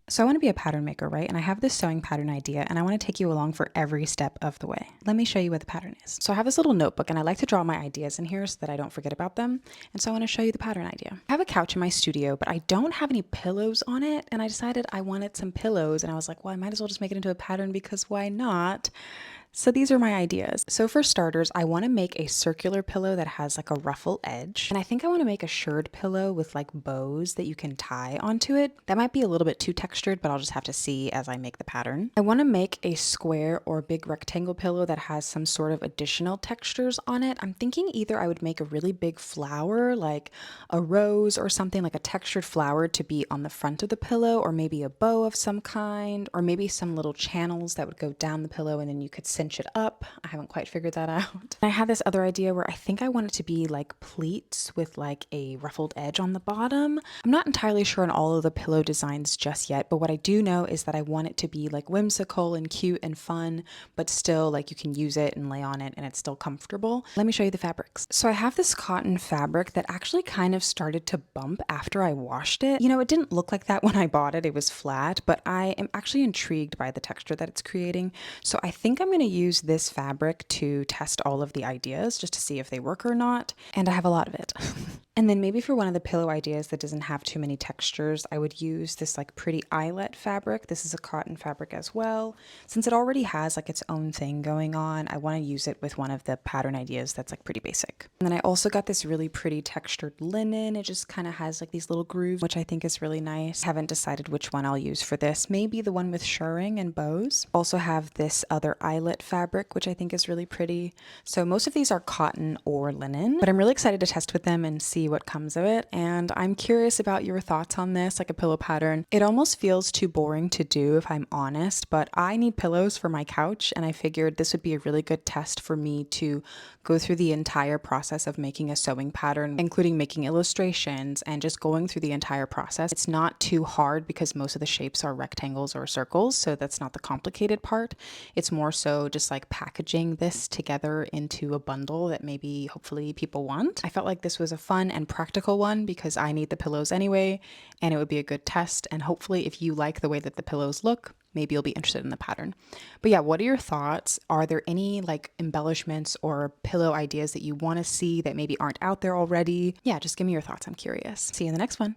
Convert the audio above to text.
So I want to be a pattern maker, right? And I have this sewing pattern idea and I want to take you along for every step of the way. Let me show you what the pattern is. So I have this little notebook and I like to draw my ideas in here so that I don't forget about them. And so I want to show you the pattern idea. I have a couch in my studio, but I don't have any pillows on it. And I decided I wanted some pillows and I was like, well, I might as well just make it into a pattern because why not? So these are my ideas. So for starters, I want to make a circular pillow that has like a ruffle edge. And I think I want to make a shirred pillow with like bows that you can tie onto it. That might be a little bit too textured, but I'll just have to see as I make the pattern. I want to make a square or big rectangle pillow that has some sort of additional textures on it. I'm thinking either I would make a really big flower, like a rose or something, like a textured flower to be on the front of the pillow, or maybe a bow of some kind, or maybe some little channels that would go down the pillow and then you could cinch it up. I haven't quite figured that out. I had this other idea where I think I want it to be like pleats with like a ruffled edge on the bottom. I'm not entirely sure on all of the pillow designs just yet, but what I do know is that I want it to be like whimsical and cute and fun, but still like you can use it and lay on it and it's still comfortable. Let me show you the fabrics. So I have this cotton fabric that actually kind of started to bump after I washed it. You know, it didn't look like that when I bought it. It was flat, but I am actually intrigued by the texture that it's creating. So I think I'm going to use this fabric to test all of the ideas just to see if they work or not. And I have a lot of it. And then maybe for one of the pillow ideas that doesn't have too many textures, I would use this like pretty eyelet fabric. This is a cotton fabric as well. Since it already has like its own thing going on, I want to use it with one of the pattern ideas that's like pretty basic. And then I also got this really pretty textured linen. It just kind of has like these little grooves, which I think is really nice. Haven't decided which one I'll use for this. Maybe the one with shirring and bows. Also have this other eyelet fabric, which I think is really pretty. So most of these are cotton or linen, but I'm really excited to test with them and see what comes of it. And I'm curious about your thoughts on this, like a pillow pattern. It almost feels too boring to do if I'm honest, but I need pillows for my couch and I figured this would be a really good test for me to go through the entire process of making a sewing pattern, including making illustrations and just going through the entire process. It's not too hard because most of the shapes are rectangles or circles, so that's not the complicated part. It's more so just like packaging this together into a bundle that maybe hopefully people want. I felt like this was a fun and practical one because I need the pillows anyway, and it would be a good test. And hopefully if you like the way that the pillows look, maybe you'll be interested in the pattern. But yeah, what are your thoughts? Are there any like embellishments or pillow ideas that you want to see that maybe aren't out there already? Yeah, just give me your thoughts. I'm curious. See you in the next one.